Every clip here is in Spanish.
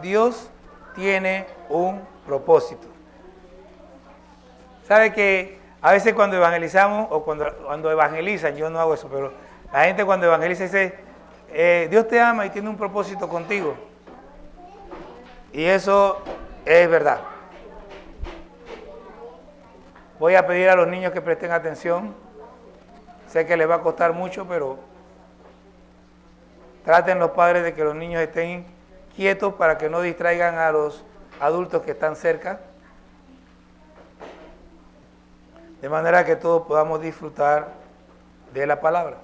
Dios tiene un propósito. ¿Sabe que a veces cuando evangelizamos o cuando evangelizan, yo no hago eso, pero la gente cuando evangeliza dice, Dios te ama y tiene un propósito contigo? Y eso es verdad. Voy a pedir a los niños que presten atención. Sé que les va a costar mucho, pero traten los padres de que los niños estén quietos para que no distraigan a los adultos que están cerca. De manera que todos podamos disfrutar de la palabra.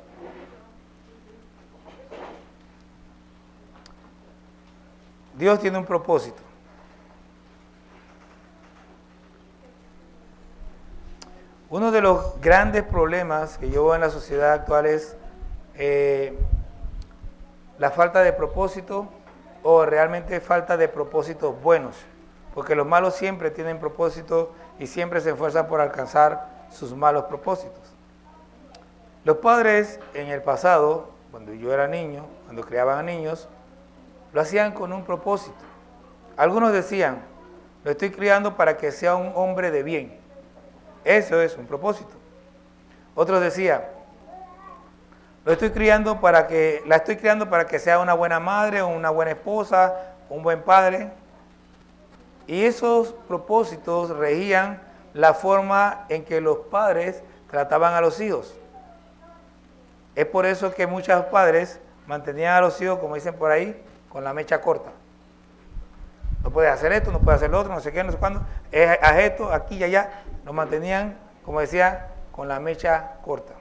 Dios tiene un propósito. Uno de los grandes problemas que yo veo en la sociedad actual es la falta de propósito, o realmente falta de propósitos buenos, porque los malos siempre tienen propósito y siempre se esfuerzan por alcanzar sus malos propósitos. Los padres en el pasado, cuando yo era niño, cuando criaban a niños, lo hacían con un propósito. Algunos decían, lo estoy criando para que sea un hombre de bien. Eso es un propósito. Otros decían, la estoy criando para que sea una buena madre, o una buena esposa, un buen padre. Y esos propósitos regían la forma en que los padres trataban a los hijos. Es por eso que muchos padres mantenían a los hijos, como dicen por ahí, con la mecha corta. No puedes hacer esto, no puedes hacer lo otro, no sé qué, no sé cuándo. Haz esto, aquí y allá. Los mantenían, como decía, con la mecha corta.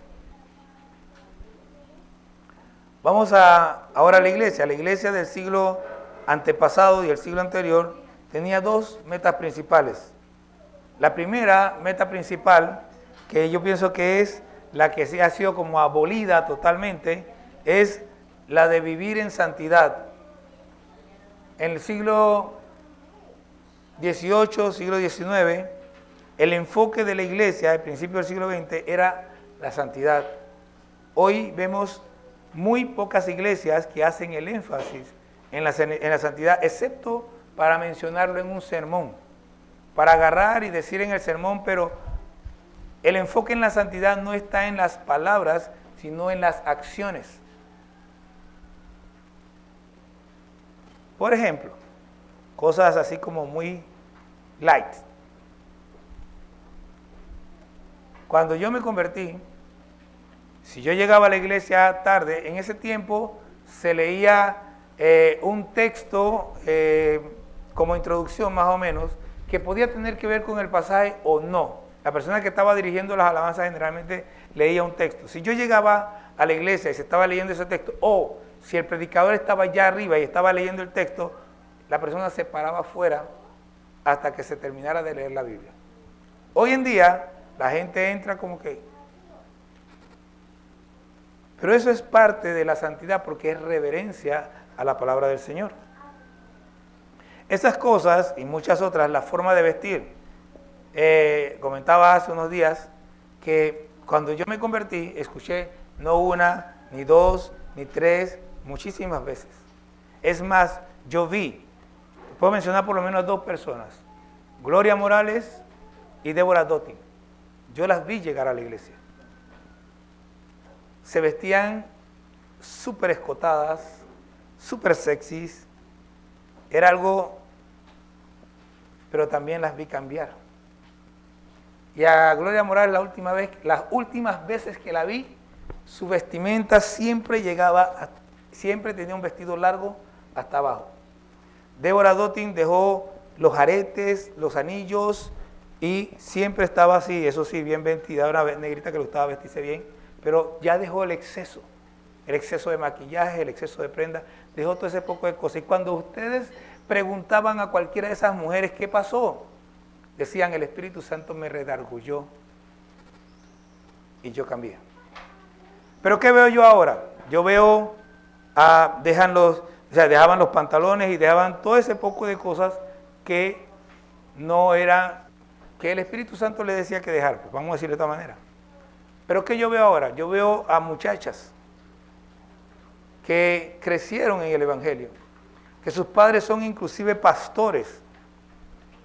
Vamos ahora a la iglesia. La iglesia del siglo antepasado y el siglo anterior tenía dos metas principales. La primera meta principal, que yo pienso que es la que ha sido como abolida totalmente, es la de vivir en santidad. En el siglo XVIII, siglo XIX, el enfoque de la iglesia, al principio del siglo XX, era la santidad. Hoy vemos muy pocas iglesias que hacen el énfasis en la santidad, excepto para mencionarlo en un sermón, para agarrar y decir en el sermón, pero el enfoque en la santidad no está en las palabras, sino en las acciones. Por ejemplo, cosas así como muy light. Cuando yo me convertí, si yo llegaba a la iglesia tarde, en ese tiempo se leía un texto como introducción más o menos, que podía tener que ver con el pasaje o no. La persona que estaba dirigiendo las alabanzas generalmente leía un texto. Si yo llegaba a la iglesia y se estaba leyendo ese texto, o si el predicador estaba allá arriba y estaba leyendo el texto, la persona se paraba afuera hasta que se terminara de leer la Biblia. Hoy en día la gente entra como que... Pero eso es parte de la santidad porque es reverencia a la palabra del Señor. Esas cosas y muchas otras, la forma de vestir. Comentaba hace unos días que cuando yo me convertí, escuché no una, ni dos, ni tres, muchísimas veces. Es más, yo vi, puedo mencionar por lo menos dos personas, Gloria Morales y Débora Dotting. Yo las vi llegar a la iglesia. Se vestían súper escotadas, súper sexys. Era algo, pero también las vi cambiar. Y a Gloria Morales las últimas veces que la vi, su vestimenta siempre siempre tenía un vestido largo hasta abajo. Débora Dotting dejó los aretes, los anillos y siempre estaba así, eso sí, bien vestida, una negrita que le gustaba vestirse bien, pero ya dejó el exceso de maquillaje, el exceso de prenda, dejó todo ese poco de cosas. Y cuando ustedes preguntaban a cualquiera de esas mujeres qué pasó, decían, el Espíritu Santo me redarguyó y yo cambié. Pero ¿qué veo yo ahora? Yo veo, dejaban los pantalones y dejaban todo ese poco de cosas que no era, que el Espíritu Santo le decía que dejar, pues vamos a decirlo de esta manera. Pero ¿qué yo veo ahora? Yo veo a muchachas que crecieron en el Evangelio, que sus padres son inclusive pastores,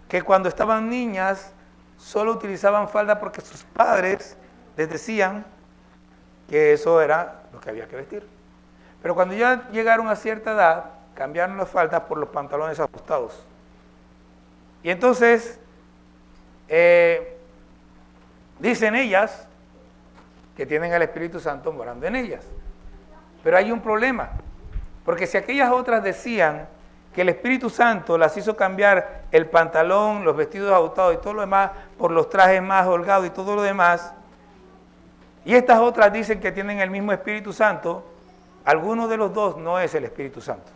que cuando estaban niñas solo utilizaban falda porque sus padres les decían que eso era lo que había que vestir. Pero cuando ya llegaron a cierta edad, cambiaron las faldas por los pantalones ajustados. Y entonces, dicen ellas que tienen al Espíritu Santo morando en ellas. Pero hay un problema, porque si aquellas otras decían que el Espíritu Santo las hizo cambiar el pantalón, los vestidos ajustados y todo lo demás por los trajes más holgados y todo lo demás, y estas otras dicen que tienen el mismo Espíritu Santo, alguno de los dos no es el Espíritu Santo.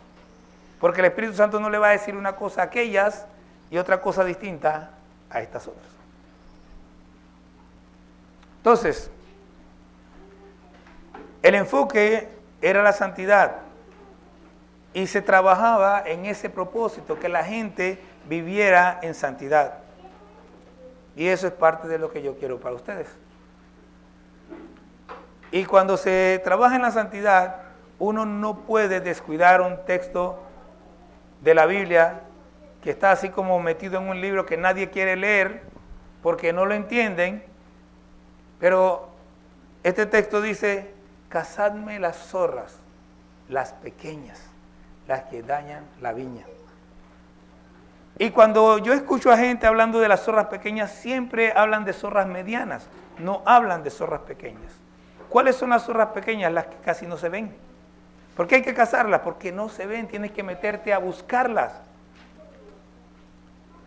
Porque el Espíritu Santo no le va a decir una cosa a aquellas y otra cosa distinta a estas otras. Entonces, el enfoque era la santidad y se trabajaba en ese propósito, que la gente viviera en santidad. Y eso es parte de lo que yo quiero para ustedes. Y cuando se trabaja en la santidad, uno no puede descuidar un texto de la Biblia que está así como metido en un libro que nadie quiere leer porque no lo entienden, pero este texto dice: cazadme las zorras, las pequeñas, las que dañan la viña. Y cuando yo escucho a gente hablando de las zorras pequeñas, siempre hablan de zorras medianas, no hablan de zorras pequeñas. ¿Cuáles son las zorras pequeñas? Las que casi no se ven. ¿Por qué hay que cazarlas? Porque no se ven, tienes que meterte a buscarlas.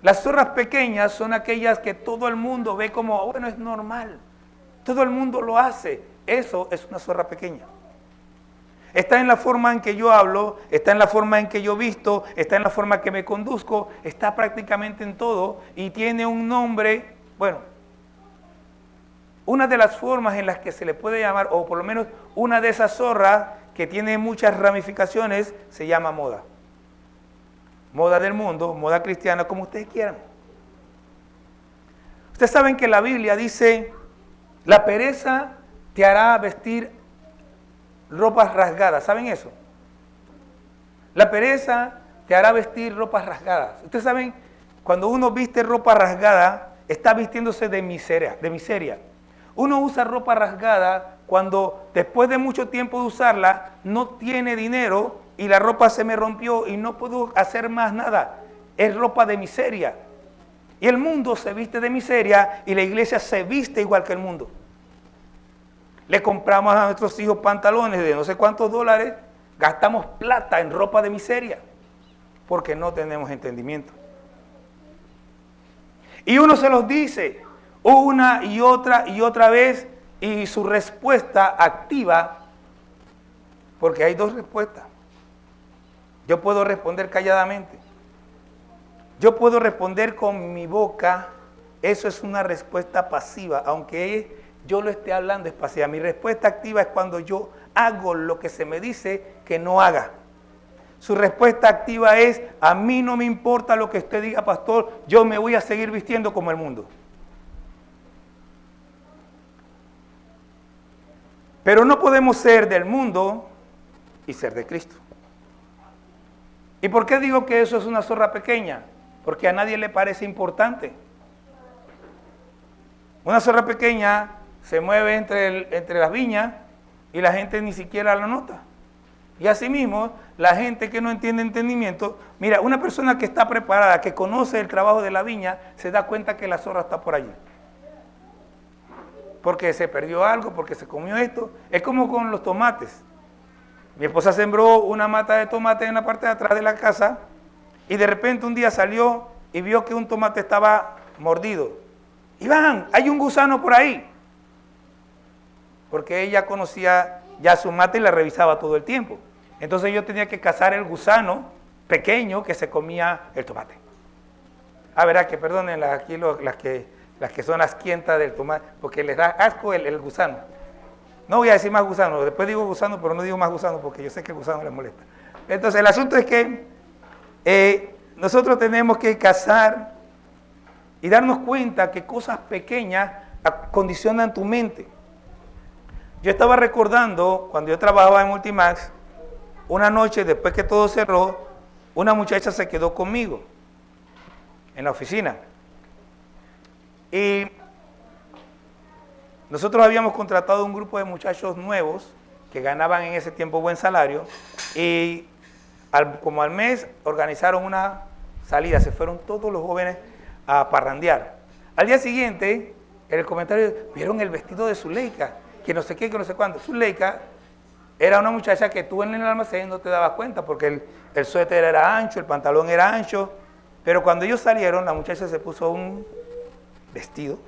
Las zorras pequeñas son aquellas que todo el mundo ve como, bueno, es normal. Todo el mundo lo hace. Eso es una zorra pequeña. Está en la forma en que yo hablo, está en la forma en que yo visto, está en la forma que me conduzco, está prácticamente en todo y tiene un nombre, bueno, una de las formas en las que se le puede llamar, o por lo menos una de esas zorras que tiene muchas ramificaciones, se llama moda. Moda del mundo, moda cristiana, como ustedes quieran. Ustedes saben que la Biblia dice, la pereza te hará vestir ropas rasgadas. ¿Saben eso? La pereza te hará vestir ropas rasgadas. Ustedes saben, cuando uno viste ropa rasgada, está vistiéndose de miseria. Uno usa ropa rasgada cuando después de mucho tiempo de usarla, no tiene dinero y la ropa se me rompió y no puedo hacer más nada. Es ropa de miseria. Y el mundo se viste de miseria y la iglesia se viste igual que el mundo. Le compramos a nuestros hijos pantalones de no sé cuántos dólares, gastamos plata en ropa de miseria, porque no tenemos entendimiento. Y uno se los dice una y otra vez, y su respuesta activa, porque hay dos respuestas. Yo puedo responder calladamente. Yo puedo responder con mi boca, eso es una respuesta pasiva, aunque yo lo esté hablando es pasiva. Mi respuesta activa es cuando yo hago lo que se me dice que no haga. Su respuesta activa es, a mí no me importa lo que usted diga, pastor, yo me voy a seguir vistiendo como el mundo. Pero no podemos ser del mundo y ser de Cristo. ¿Y por qué digo que eso es una zorra pequeña? Porque a nadie le parece importante. Una zorra pequeña se mueve entre las viñas y la gente ni siquiera la nota. Y asimismo, la gente que no entiende entendimiento, mira, una persona que está preparada, que conoce el trabajo de la viña, se da cuenta que la zorra está por allí. Porque se perdió algo, porque se comió esto. Es como con los tomates. Mi esposa sembró una mata de tomate en la parte de atrás de la casa y de repente un día salió y vio que un tomate estaba mordido. Iván, hay un gusano por ahí. Porque ella conocía ya su mata y la revisaba todo el tiempo. Entonces yo tenía que cazar el gusano pequeño que se comía el tomate. Verá que perdonen aquí las que son asquientas del tomate, porque les da asco el gusano. No voy a decir más gusano, después digo gusano, pero no digo más gusano porque yo sé que el gusano les molesta. Entonces el asunto es que nosotros tenemos que cazar y darnos cuenta que cosas pequeñas condicionan tu mente. Yo estaba recordando, cuando yo trabajaba en Multimax, una noche después que todo cerró, una muchacha se quedó conmigo en la oficina. Y nosotros habíamos contratado un grupo de muchachos nuevos que ganaban en ese tiempo buen salario y como al mes organizaron una salida, se fueron todos los jóvenes a parrandear. Al día siguiente, en el comentario, vieron el vestido de Zuleika, que no sé qué, que no sé cuándo. Zuleika era una muchacha que tú en el almacén no te dabas cuenta porque el suéter era ancho, el pantalón era ancho, pero cuando ellos salieron, la muchacha se puso un vestido.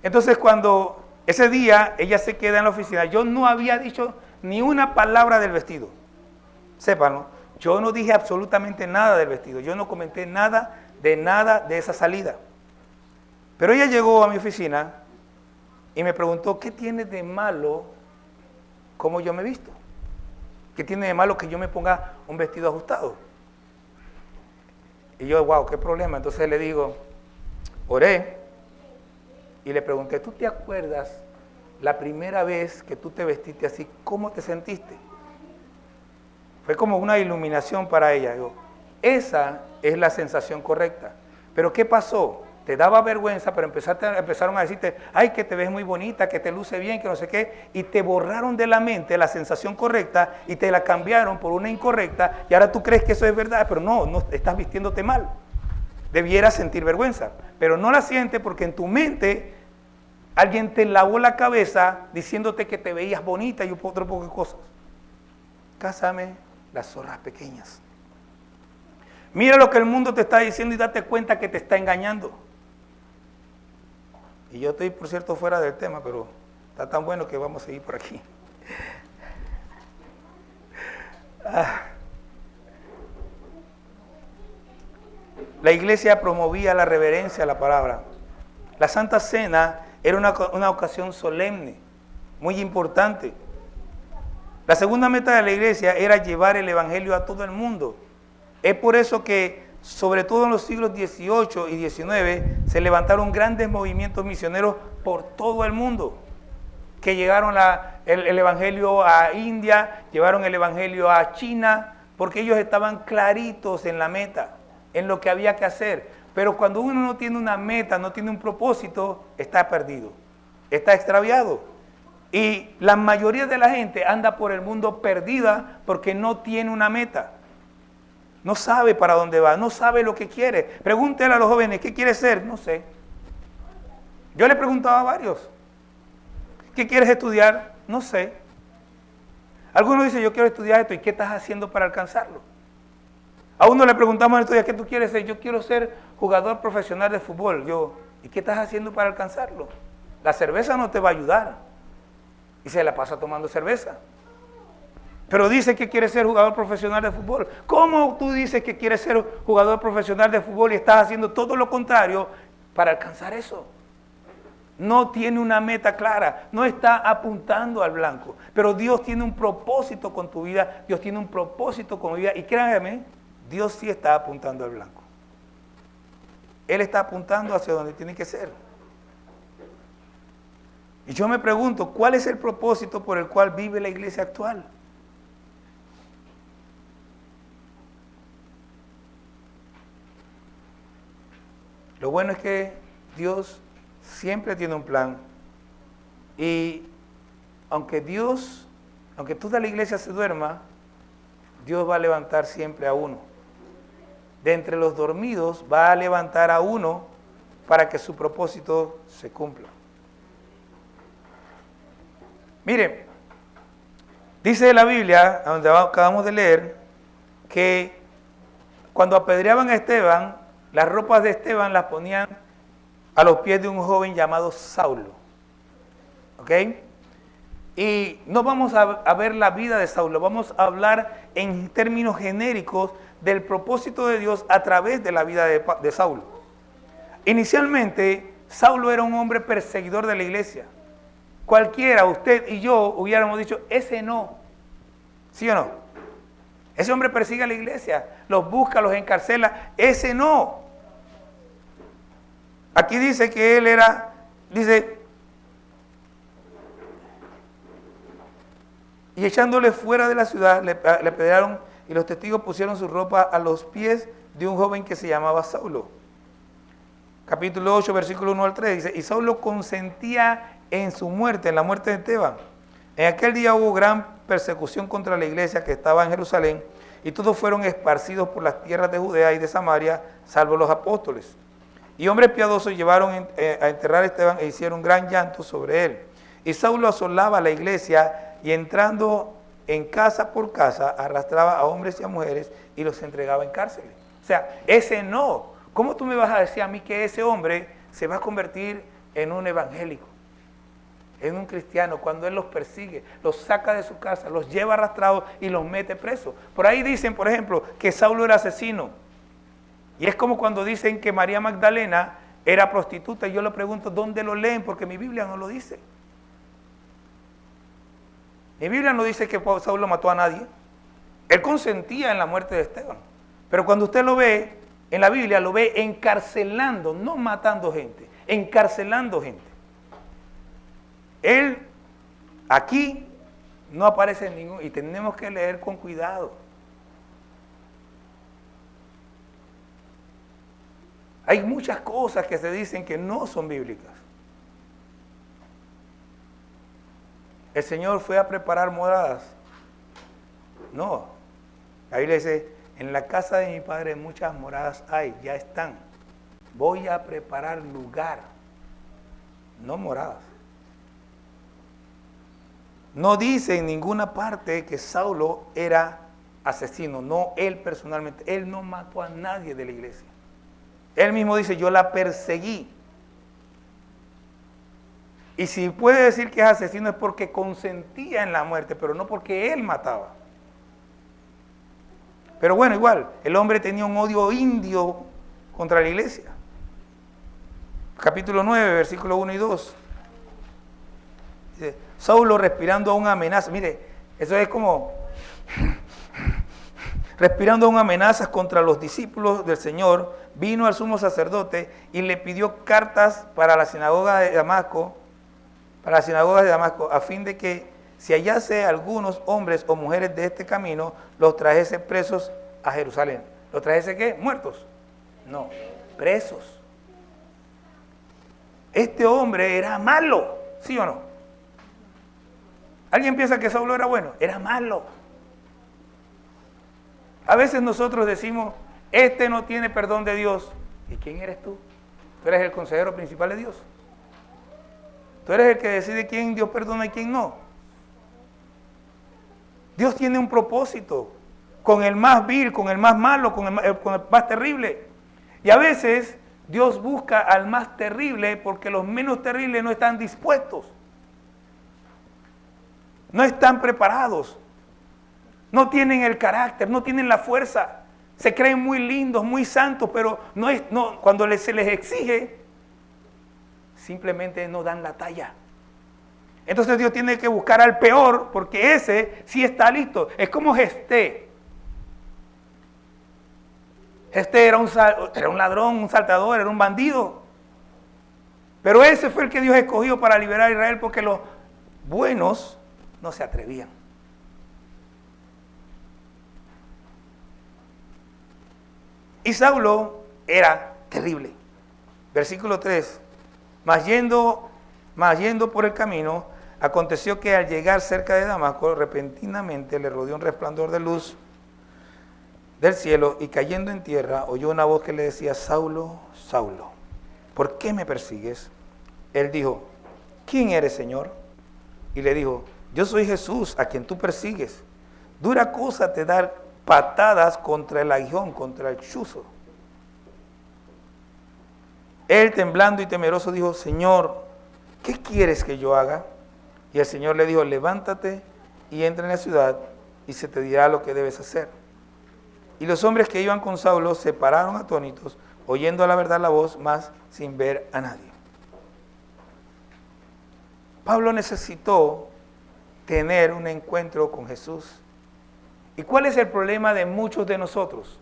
Entonces cuando ese día ella se queda en la oficina, yo no había dicho ni una palabra del vestido. Sépanlo, yo no dije absolutamente nada del vestido, yo no comenté nada de esa salida. Pero ella llegó a mi oficina y me preguntó, ¿qué tiene de malo cómo yo me visto? ¿Qué tiene de malo que yo me ponga un vestido ajustado? Y yo, wow, qué problema. Entonces le digo, oré y le pregunté, ¿tú te acuerdas la primera vez que tú te vestiste así, cómo te sentiste? Fue como una iluminación para ella. Digo, esa es la sensación correcta. Pero ¿qué pasó? Te daba vergüenza, pero empezaron a decirte, ay, que te ves muy bonita, que te luce bien, que no sé qué, y te borraron de la mente la sensación correcta y te la cambiaron por una incorrecta, y ahora tú crees que eso es verdad, pero no estás vistiéndote mal. Debieras sentir vergüenza, pero no la sientes porque en tu mente alguien te lavó la cabeza diciéndote que te veías bonita y otro poco de cosas. Cásame las zorras pequeñas. Mira lo que el mundo te está diciendo y date cuenta que te está engañando. Y yo estoy, por cierto, fuera del tema, pero está tan bueno que vamos a seguir por aquí. La iglesia promovía la reverencia a la palabra. La Santa Cena era una ocasión solemne, muy importante. La segunda meta de la iglesia era llevar el evangelio a todo el mundo. Es por eso que, sobre todo en los siglos XVIII y XIX, se levantaron grandes movimientos misioneros por todo el mundo, que llegaron el evangelio a India, llevaron el evangelio a China, porque ellos estaban claritos en la meta, en lo que había que hacer. Pero cuando uno no tiene una meta, no tiene un propósito, está perdido, está extraviado. Y la mayoría de la gente anda por el mundo perdida porque no tiene una meta. No sabe para dónde va, no sabe lo que quiere. Pregúntele a los jóvenes, ¿qué quiere ser? No sé. Yo le preguntaba a varios, ¿qué quieres estudiar? No sé. Algunos dicen, yo quiero estudiar esto, ¿y qué estás haciendo para alcanzarlo? A uno le preguntamos en estudiar, ¿qué tú quieres ser? Yo quiero ser jugador profesional de fútbol. ¿Y qué estás haciendo para alcanzarlo? La cerveza no te va a ayudar. Y se la pasa tomando cerveza. Pero dice que quiere ser jugador profesional de fútbol. ¿Cómo tú dices que quieres ser jugador profesional de fútbol y estás haciendo todo lo contrario para alcanzar eso? No tiene una meta clara, no está apuntando al blanco. Pero Dios tiene un propósito con tu vida, Dios tiene un propósito con mi vida. Y créanme, Dios sí está apuntando al blanco. Él está apuntando hacia donde tiene que ser. Y yo me pregunto, ¿cuál es el propósito por el cual vive la iglesia actual? Lo bueno es que Dios siempre tiene un plan. Y aunque toda la iglesia se duerma, Dios va a levantar siempre a uno. De entre los dormidos va a levantar a uno para que su propósito se cumpla. Mire, dice la Biblia, donde acabamos de leer, que cuando apedreaban a Esteban, las ropas de Esteban las ponían a los pies de un joven llamado Saulo. ¿Ok? Y no vamos a ver la vida de Saulo, vamos a hablar en términos genéricos del propósito de Dios a través de la vida de Saulo. Inicialmente, Saulo era un hombre perseguidor de la iglesia. Cualquiera, usted y yo, hubiéramos dicho, ese no. ¿Sí o no? Ese hombre persigue a la iglesia, los busca, los encarcela. Ese no. Aquí dice que él era, y echándole fuera de la ciudad, le apedrearon y los testigos pusieron su ropa a los pies de un joven que se llamaba Saulo. Capítulo 8, versículo 1 al 3 dice, y Saulo consentía en su muerte, en la muerte de Esteban. En aquel día hubo gran persecución contra la iglesia que estaba en Jerusalén, y todos fueron esparcidos por las tierras de Judea y de Samaria, salvo los apóstoles. Y hombres piadosos llevaron a enterrar a Esteban e hicieron gran llanto sobre él. Y Saulo asolaba la iglesia y entrando en casa por casa arrastraba a hombres y a mujeres y los entregaba en cárceles. O sea, ese no. ¿Cómo tú me vas a decir a mí que ese hombre se va a convertir en un evangélico, en un cristiano, cuando él los persigue, los saca de su casa, los lleva arrastrados y los mete presos? Por ahí dicen, por ejemplo, que Saulo era asesino. Y es como cuando dicen que María Magdalena era prostituta. Y yo le pregunto, ¿dónde lo leen? Porque mi Biblia no lo dice. Mi Biblia no dice que Saulo mató a nadie. Él consentía en la muerte de Esteban. Pero cuando usted lo ve, en la Biblia lo ve encarcelando, no matando gente, encarcelando gente. Él aquí no aparece en ningún, y tenemos que leer con cuidado. Hay muchas cosas que se dicen que no son bíblicas. El Señor fue a preparar moradas. No. La Biblia dice, en la casa de mi Padre muchas moradas hay, ya están. Voy a preparar lugar, no moradas. No dice en ninguna parte que Saulo era asesino, no él personalmente. Él no mató a nadie de la iglesia. Él mismo dice, yo la perseguí. Y si puede decir que es asesino es porque consentía en la muerte, pero no porque él mataba. Pero bueno, igual, el hombre tenía un odio indio contra la iglesia. Capítulo 9, versículo 1 y 2. Dice, Saulo respirando aún amenazas. Mire, eso es como respirando aún amenazas contra los discípulos del Señor, vino al sumo sacerdote y le pidió cartas para la sinagoga de Damasco, a fin de que si hallase algunos hombres o mujeres de este camino, los trajese presos a Jerusalén. ¿Los trajese qué? ¿Muertos? No, presos. Este hombre era malo, ¿sí o no? ¿Alguien piensa que Saulo era bueno? Era malo. A veces nosotros decimos, este no tiene perdón de Dios. ¿Y quién eres tú? Tú eres el consejero principal de Dios. Tú eres el que decide quién Dios perdona y quién no. Dios tiene un propósito con el más vil, con el más malo, con el más terrible. Y a veces Dios busca al más terrible porque los menos terribles no están dispuestos. No están preparados. No tienen el carácter, no tienen la fuerza. Se creen muy lindos, muy santos, pero cuando se les exige, simplemente no dan la talla. Entonces Dios tiene que buscar al peor, porque ese sí está listo. Es como Jefté. Jefté era un ladrón, un saltador, era un bandido. Pero ese fue el que Dios escogió para liberar a Israel, porque los buenos no se atrevían. Y Saulo era terrible. Versículo 3. Mas yendo por el camino, aconteció que al llegar cerca de Damasco, repentinamente le rodeó un resplandor de luz del cielo, y cayendo en tierra, oyó una voz que le decía, Saulo, Saulo, ¿por qué me persigues? Él dijo, ¿quién eres, Señor? Y le dijo, yo soy Jesús, a quien tú persigues. Dura cosa te dar patadas contra el aguijón, contra el chuzo. Él, temblando y temeroso, dijo, Señor, ¿qué quieres que yo haga? Y el Señor le dijo, levántate y entra en la ciudad y se te dirá lo que debes hacer. Y los hombres que iban con Saulo se pararon atónitos, oyendo a la verdad la voz, mas sin ver a nadie. Pablo necesitó tener un encuentro con Jesús. ¿Y cuál es el problema de muchos de nosotros?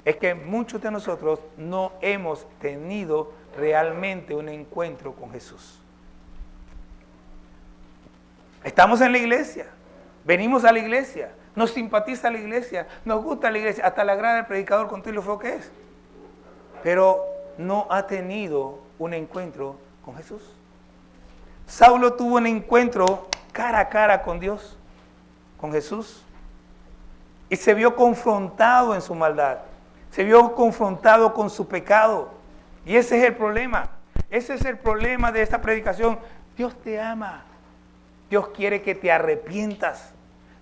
Es que muchos de nosotros no hemos tenido realmente un encuentro con Jesús. Estamos en la iglesia, venimos a la iglesia, nos simpatiza la iglesia, nos gusta la iglesia, hasta le agrada el predicador con todo lo feo que es. Pero no ha tenido un encuentro con Jesús. Saulo tuvo un encuentro cara a cara con Dios, con Jesús, y se vio confrontado en su maldad, se vio confrontado con su pecado. Y ese es el problema, ese es el problema de esta predicación. Dios te ama, Dios quiere que te arrepientas,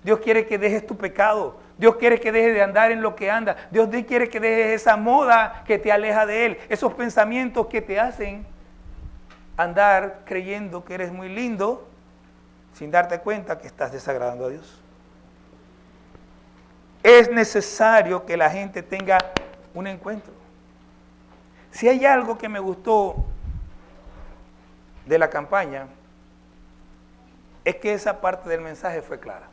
Dios quiere que dejes tu pecado, Dios quiere que dejes de andar en lo que anda, Dios quiere que dejes esa moda que te aleja de Él, esos pensamientos que te hacen andar creyendo que eres muy lindo sin darte cuenta que estás desagradando a Dios. Es necesario que la gente tenga un encuentro. Si hay algo que me gustó de la campaña, es que esa parte del mensaje fue clara.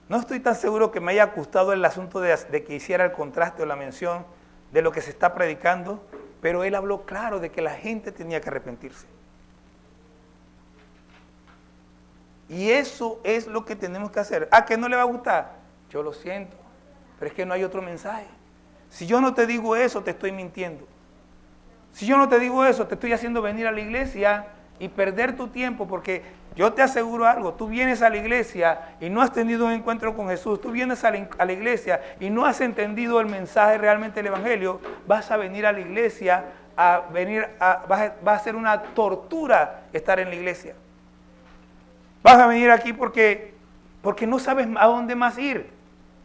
No estoy tan seguro que me haya gustado el asunto de que hiciera el contraste o la mención de lo que se está predicando, pero él habló claro de que la gente tenía que arrepentirse. Y eso es lo que tenemos que hacer. ¿A que no le va a gustar? Yo lo siento, pero es que no hay otro mensaje. Si yo no te digo eso, te estoy mintiendo. Si yo no te digo eso, te estoy haciendo venir a la iglesia y perder tu tiempo, porque yo te aseguro algo, tú vienes a la iglesia y no has tenido un encuentro con Jesús, tú vienes a la iglesia y no has entendido el mensaje realmente del Evangelio, vas a venir a la iglesia, va a ser una tortura estar en la iglesia. Vas a venir aquí porque no sabes a dónde más ir,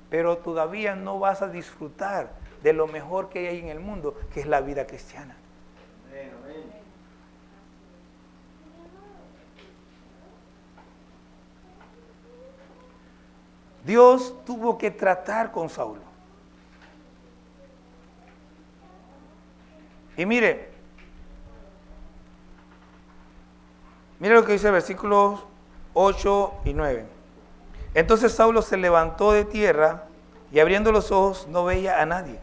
pero todavía no vas a disfrutar de lo mejor que hay en el mundo, que es la vida cristiana. Dios tuvo que tratar con Saulo. Y mire lo que dice el versículos 8 y 9. Entonces Saulo se levantó de tierra y abriendo los ojos no veía a nadie.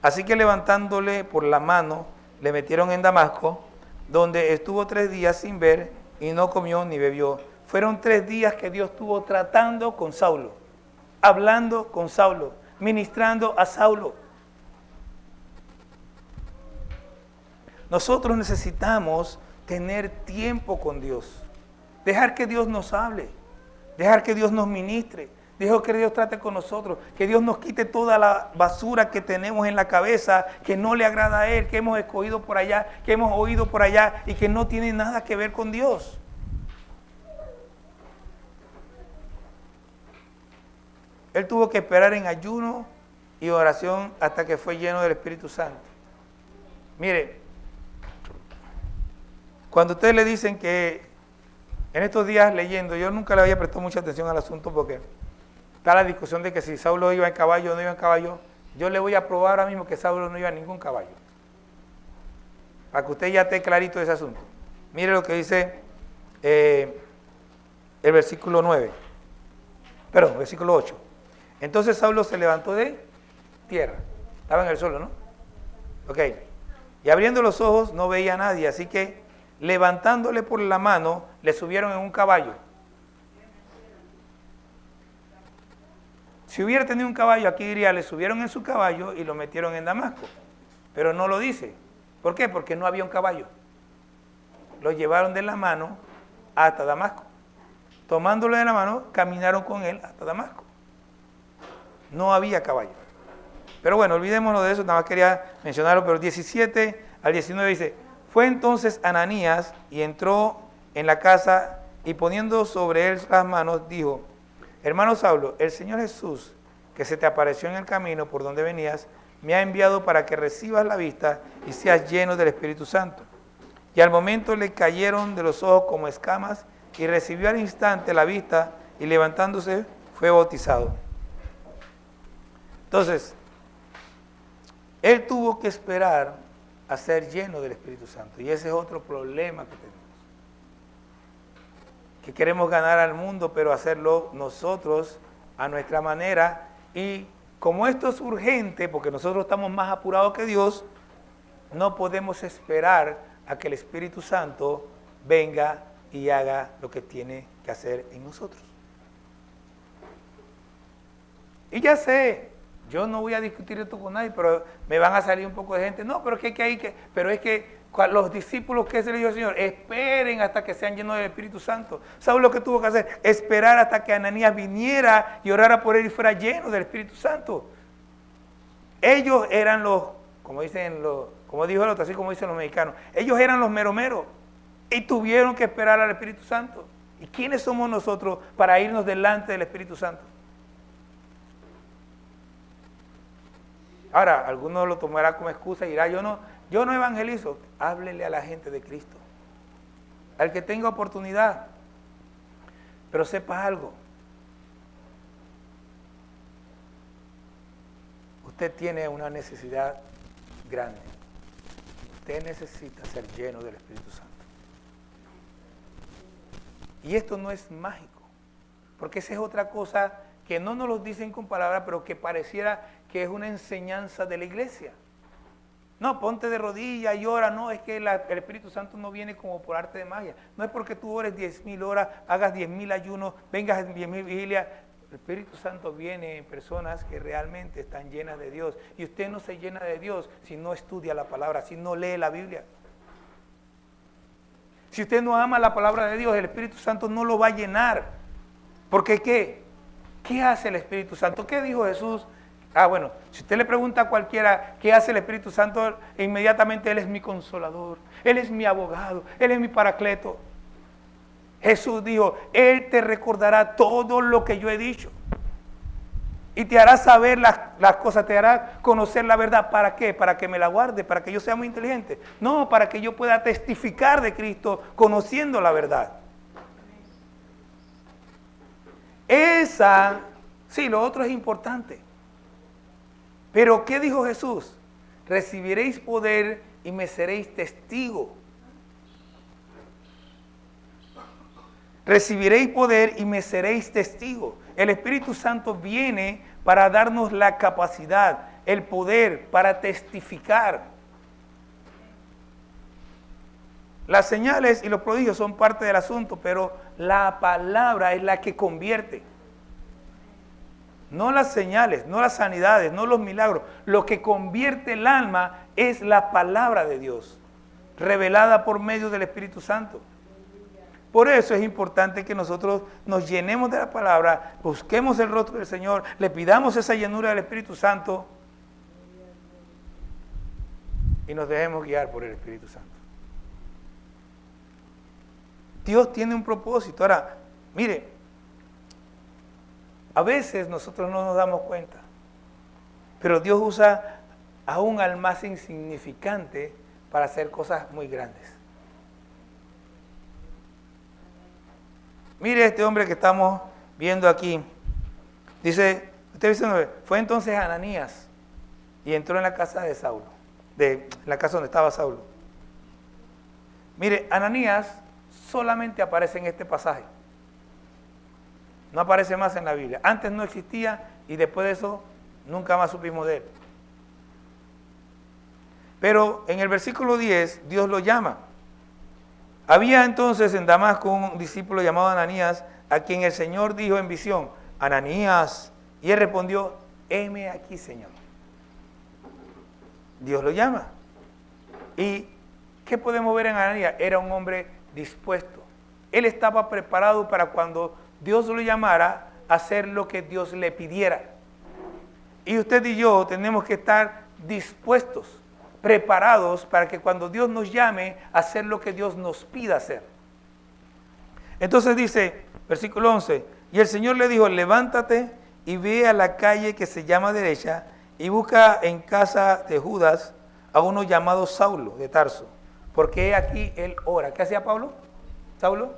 Así que levantándole por la mano, le metieron en Damasco, donde estuvo 3 días sin ver y no comió ni bebió. Fueron 3 días que Dios estuvo tratando con Saulo, hablando con Saulo, ministrando a Saulo. Nosotros necesitamos tener tiempo con Dios, dejar que Dios nos hable, dejar que Dios nos ministre, dejar que Dios trate con nosotros, que Dios nos quite toda la basura que tenemos en la cabeza, que no le agrada a Él, que hemos escogido por allá, que hemos oído por allá y que no tiene nada que ver con Dios. Él tuvo que esperar en ayuno y oración hasta que fue lleno del Espíritu Santo. Mire, cuando ustedes le dicen que en estos días leyendo, yo nunca le había prestado mucha atención al asunto porque está la discusión de que si Saulo iba en caballo o no iba en caballo. Yo le voy a probar ahora mismo que Saulo no iba en ningún caballo, para que usted ya esté clarito de ese asunto. Mire lo que dice el versículo 9, perdón, versículo 8. Entonces Saulo se levantó de tierra, estaba en el suelo, ¿no? Ok, y abriendo los ojos no veía a nadie, así que levantándole por la mano, le subieron en un caballo. Si hubiera tenido un caballo, aquí diría, le subieron en su caballo y lo metieron en Damasco. Pero no lo dice. ¿Por qué? Porque no había un caballo. Lo llevaron de la mano hasta Damasco. Tomándolo de la mano, caminaron con él hasta Damasco. No había caballo. Pero bueno, olvidémonos de eso, nada más quería mencionarlo, pero 17 al 19 dice, fue entonces Ananías y entró en la casa y poniendo sobre él las manos, dijo, hermano Saulo, el Señor Jesús, que se te apareció en el camino por donde venías, me ha enviado para que recibas la vista y seas lleno del Espíritu Santo. Y al momento le cayeron de los ojos como escamas y recibió al instante la vista y levantándose fue bautizado. Entonces, él tuvo que esperar a ser lleno del Espíritu Santo. Y ese es otro problema que tenemos. Que queremos ganar al mundo, pero hacerlo nosotros a nuestra manera. Y como esto es urgente, porque nosotros estamos más apurados que Dios, no podemos esperar a que el Espíritu Santo venga y haga lo que tiene que hacer en nosotros. Y ya sé, yo no voy a discutir esto con nadie, pero me van a salir un poco de gente. No, pero es que los discípulos, ¿qué se les dijo al Señor? Esperen hasta que sean llenos del Espíritu Santo. ¿Saben lo que tuvo que hacer? Esperar hasta que Ananías viniera y orara por él y fuera lleno del Espíritu Santo. Ellos eran como dijo el otro, así como dicen los mexicanos, ellos eran los meromeros y tuvieron que esperar al Espíritu Santo. ¿Y quiénes somos nosotros para irnos delante del Espíritu Santo? Ahora, algunos lo tomarán como excusa y dirá, yo no evangelizo. Háblele a la gente de Cristo, al que tenga oportunidad. Pero sepa algo, usted tiene una necesidad grande. Usted necesita ser lleno del Espíritu Santo. Y esto no es mágico, porque esa es otra cosa que no nos lo dicen con palabras, pero que pareciera que es una enseñanza de la iglesia. No, ponte de rodillas y ora. No, es que el Espíritu Santo no viene como por arte de magia. No es porque tú ores 10,000 horas, hagas 10,000 ayunos, vengas a 10,000 vigilias. El Espíritu Santo viene en personas que realmente están llenas de Dios. Y usted no se llena de Dios si no estudia la palabra, si no lee la Biblia. Si usted no ama la palabra de Dios, el Espíritu Santo no lo va a llenar. ¿Porque qué? ¿Qué hace el Espíritu Santo? ¿Qué dijo Jesús? Bueno, si usted le pregunta a cualquiera qué hace el Espíritu Santo, inmediatamente Él es mi consolador, Él es mi abogado, Él es mi paracleto. Jesús dijo, Él te recordará todo lo que yo he dicho. Y te hará saber las cosas, te hará conocer la verdad. ¿Para qué? Para que me la guarde, para que yo sea muy inteligente. No, para que yo pueda testificar de Cristo conociendo la verdad. Sí, lo otro es importante. Pero ¿qué dijo Jesús? Recibiréis poder y me seréis testigo. Recibiréis poder y me seréis testigo. El Espíritu Santo viene para darnos la capacidad, el poder para testificar. Las señales y los prodigios son parte del asunto, pero la palabra es la que convierte. No las señales, no las sanidades, no los milagros. Lo que convierte el alma es la palabra de Dios, revelada por medio del Espíritu Santo. Por eso es importante que nosotros nos llenemos de la palabra, busquemos el rostro del Señor, le pidamos esa llenura del Espíritu Santo y nos dejemos guiar por el Espíritu Santo. Dios tiene un propósito. Ahora, mire, a veces nosotros no nos damos cuenta, pero Dios usa aún al más insignificante para hacer cosas muy grandes. Mire este hombre que estamos viendo aquí. Dice, fue entonces Ananías y entró en la casa de Saulo, la casa donde estaba Saulo. Mire, Ananías solamente aparece en este pasaje. No aparece más en la Biblia. Antes no existía y después de eso nunca más supimos de él. Pero en el versículo 10 Dios lo llama. Había entonces en Damasco un discípulo llamado Ananías, a quien el Señor dijo en visión, Ananías. Y él respondió, heme aquí, Señor. Dios lo llama. ¿Y qué podemos ver en Ananías? Era un hombre dispuesto. Él estaba preparado para cuando Dios lo llamara a hacer lo que Dios le pidiera. Y usted y yo tenemos que estar dispuestos, preparados para que cuando Dios nos llame a hacer lo que Dios nos pida hacer. Entonces dice, versículo 11, y el Señor le dijo, levántate y ve a la calle que se llama derecha y busca en casa de Judas a uno llamado Saulo de Tarso, porque aquí él ora. ¿Qué hacía Pablo? Saulo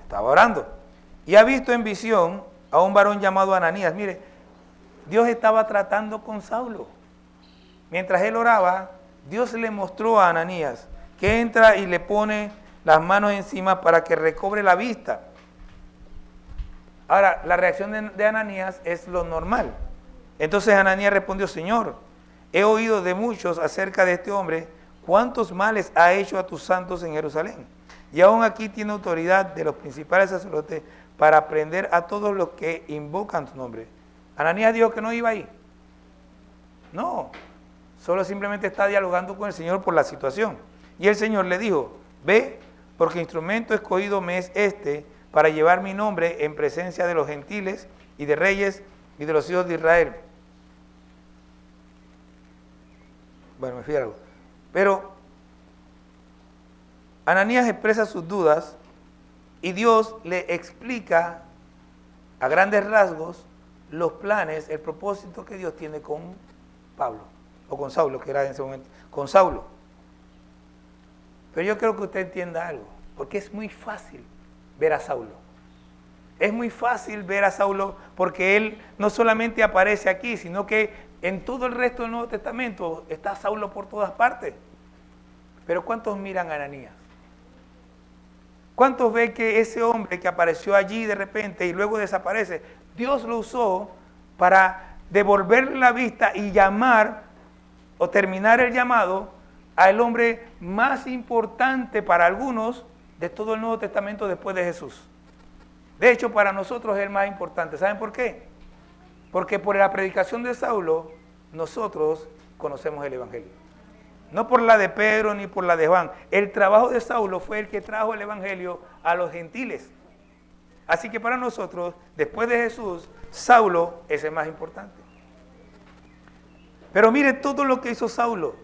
estaba orando. Y ha visto en visión a un varón llamado Ananías. Mire, Dios estaba tratando con Saulo. Mientras él oraba, Dios le mostró a Ananías que entra y le pone las manos encima para que recobre la vista. Ahora, la reacción de Ananías es lo normal. Entonces Ananías respondió, Señor, he oído de muchos acerca de este hombre, cuántos males ha hecho a tus santos en Jerusalén. y aún aquí tiene autoridad de los principales sacerdotes para prender a todos los que invocan tu nombre. Ananías dijo que no iba ahí. No, solo simplemente está dialogando con el Señor por la situación. Y el Señor le dijo, ve, porque instrumento escogido me es este para llevar mi nombre en presencia de los gentiles y de reyes y de los hijos de Israel. Bueno, me fui a algo. Pero Ananías expresa sus dudas y Dios le explica a grandes rasgos los planes, el propósito que Dios tiene con Pablo, o con Saulo, que era en ese momento, con Saulo. Pero yo creo que usted entienda algo, porque es muy fácil ver a Saulo. Es muy fácil ver a Saulo porque él no solamente aparece aquí, sino que en todo el resto del Nuevo Testamento está Saulo por todas partes. Pero ¿cuántos miran a Ananías? ¿Cuántos ven que ese hombre que apareció allí de repente y luego desaparece, Dios lo usó para devolverle la vista y llamar o terminar el llamado al hombre más importante para algunos de todo el Nuevo Testamento después de Jesús? De hecho, para nosotros es el más importante. ¿Saben por qué? Porque por la predicación de Saulo, nosotros conocemos el Evangelio. No por la de Pedro ni por la de Juan. El trabajo de Saulo fue el que trajo el Evangelio a los gentiles. Así que para nosotros, después de Jesús, Saulo es el más importante. Pero mire todo lo que hizo Saulo.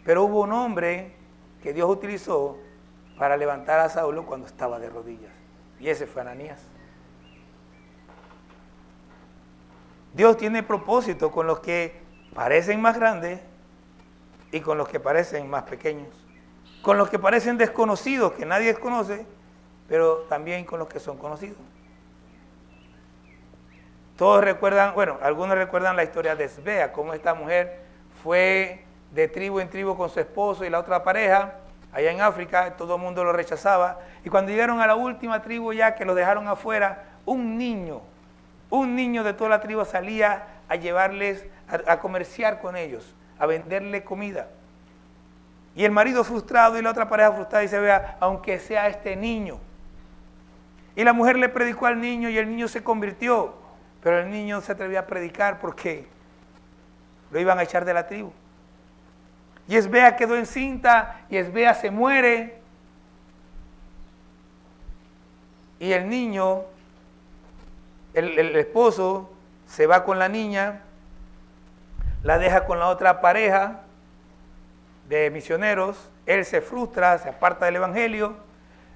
Pero hubo un hombre que Dios utilizó para levantar a Saulo cuando estaba de rodillas. Y ese fue Ananías. Dios tiene propósito con los que parecen más grandes y con los que parecen más pequeños. Con los que parecen desconocidos, que nadie conoce, pero también con los que son conocidos. Todos recuerdan, bueno, algunos recuerdan la historia de Esbea, cómo esta mujer fue de tribu en tribu con su esposo y la otra pareja, allá en África, todo el mundo lo rechazaba. Y cuando llegaron a la última tribu ya que lo dejaron afuera, un niño de toda la tribu salía a llevarles, a comerciar con ellos, a venderle comida. Y el marido frustrado y la otra pareja frustrada dice, vea, aunque sea este niño. Y la mujer le predicó al niño y el niño se convirtió, pero el niño se atrevía a predicar porque lo iban a echar de la tribu. Y Esbea quedó encinta y Esbea se muere. Y el niño, el esposo, se va con la niña, la deja con la otra pareja de misioneros, él se frustra, se aparta del evangelio,